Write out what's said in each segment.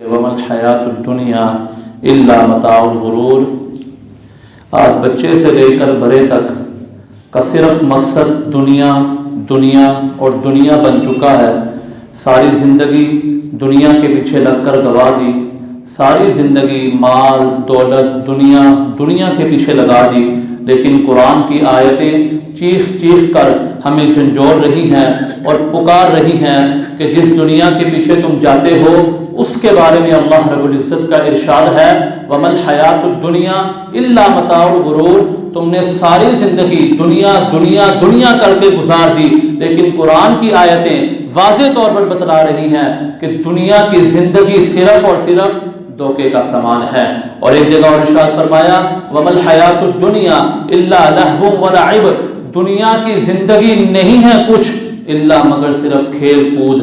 ومل حیات الدنیا الا متاع الغرور۔ آج بچے سے لے کر بڑے تک کا صرف مقصد دنیا دنیا اور دنیا بن چکا ہے۔ ساری زندگی دنیا کے پیچھے لگ کر گوا دی، ساری زندگی مال دولت دنیا کے پیچھے لگا دی، لیکن قرآن کی آیتیں چیخ چیخ کر ہمیں جھنجھوڑ رہی ہیں اور پکار رہی ہیں کہ جس دنیا کے پیچھے تم جاتے ہو اس کے بارے میں اللہ رب العزت کا ارشاد ہے وَمَا الْحَيَاةُ الدُّنْيَا إِلَّا مَتَاعُ الْغُرُورِ۔ تم نے ساری زندگی دنیا دنیا دنیا کر کے گزار دی، لیکن قرآن کی آیتیں واضح طور پر بتلا رہی ہیں کہ دنیا کی زندگی صرف اور صرف دھوکے کا سامان ہے۔ اور ایک جگہ اور ارشاد فرمایا وَمَا الْحَيَاةُ الدُّنْيَا إِلَّا لَهْوٌ وَلَعِبٌ۔ دنیا کی زندگی نہیں ہے کچھ الا مگر صرف کھیل کود،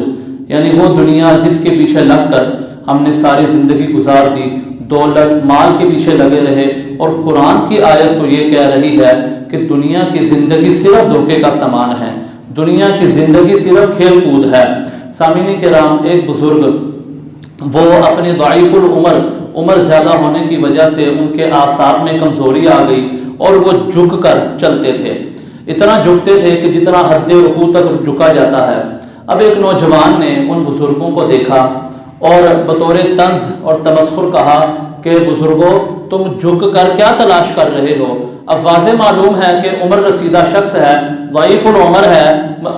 یعنی وہ دنیا جس کے پیچھے لگ کر ہم نے ساری زندگی گزار دی، دولت مال کے پیچھے لگے رہے۔ اور قرآن کی آیت تو یہ کہہ رہی ہے کہ دنیا کی زندگی صرف دھوکے کا سامان ہے، دنیا کی زندگی صرف کھیل کود ہے۔ سامعین کرام، ایک بزرگ وہ اپنی ضعیف عمر زیادہ ہونے کی وجہ سے ان کے اعصاب میں کمزوری آ گئی اور وہ جھک کر چلتے تھے، اتنا جھکتے تھے کہ جتنا حد رکوع تک جھکا جاتا ہے۔ اب ایک نوجوان نے ان بزرگوں کو دیکھا اور بطور طنز اور تمسخر کہا کہ بزرگوں تم جھک کر کیا تلاش کر رہے ہو؟ اب واضح معلوم ہے کہ عمر رسیدہ شخص ہے، ضعیف العمر ہے،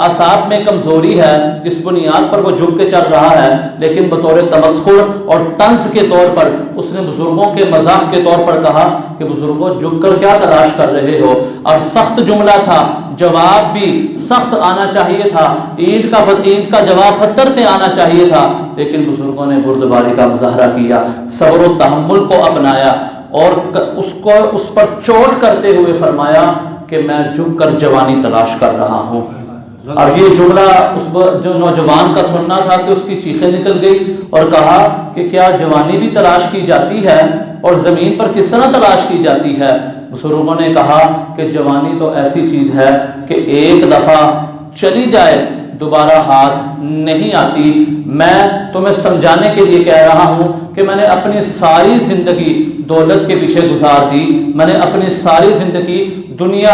اعصاب میں کمزوری ہے، جس بنیاد پر وہ جھک کے چل رہا ہے، لیکن بطور تمسخر اور طنز کے طور پر اس نے بزرگوں کے مزاح کے طور پر کہا کہ بزرگوں جھک کر کیا تلاش کر رہے ہو؟ اور سخت جملہ تھا، جواب بھی سخت آنا چاہیے تھا، اینٹ کا جواب پتھر سے آنا چاہیے تھا، لیکن بزرگوں نے بردباری کا مظاہرہ کیا، صبر و تحمل کو اپنایا اور اس پر چوٹ کرتے ہوئے فرمایا کہ میں جھک کر جوانی تلاش کر رہا ہوں۔ اور یہ جملہ اس جو نوجوان کا سننا تھا کہ اس کی چیخیں نکل گئی اور کہا کہ کیا جوانی بھی تلاش کی جاتی ہے اور زمین پر کس طرح تلاش کی جاتی ہے؟ بزرگوں نے کہا کہ جوانی تو ایسی چیز ہے کہ ایک دفعہ چلی جائے دوبارہ ہاتھ نہیں آتی۔ میں تمہیں سمجھانے کے لیے کہہ رہا ہوں کہ میں نے اپنی ساری زندگی دولت کے پیچھے گزار دی، میں نے اپنی ساری زندگی دنیا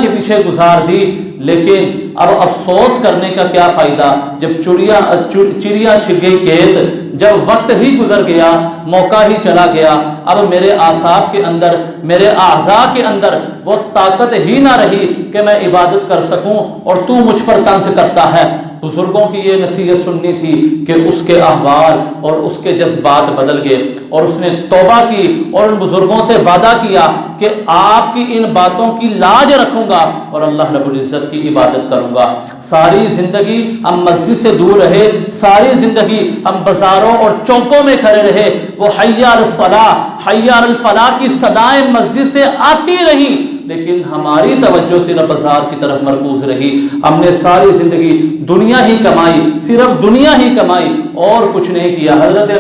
کے پیچھے گزار دی، لیکن اب افسوس کرنے کا کیا فائدہ جب چڑیا چھگ گئی کھیت، جب وقت ہی گزر گیا، موقع ہی چلا گیا، اب میرے اعصاب کے اندر، میرے اعضاء کے اندر وہ طاقت ہی نہ رہی کہ میں عبادت کر سکوں اور تو مجھ پر طنز کرتا ہے۔ بزرگوں کی یہ نصیحت سننی تھی کہ اس کے احوال اور اس کے جذبات بدل گئے اور اس نے توبہ کی اور ان بزرگوں سے وعدہ کیا کہ آپ کی ان باتوں کی لاج رکھوں گا اور اللہ رب العزت کی عبادت کروں گا۔ ساری زندگی ہم مسجد سے دور رہے، ساری زندگی ہم بازاروں اور چوکوں میں کھڑے رہے، وہ حی علی الصلاۃ حی علی الفلاح کی صدائیں مسجد سے آتی رہی، لیکن ہماری توجہ صرف بازار کی طرف مرکوز رہی۔ ہم نے ساری زندگی دنیا ہی کمائی، صرف دنیا ہی کمائی اور کچھ نہیں کیا۔ حضرت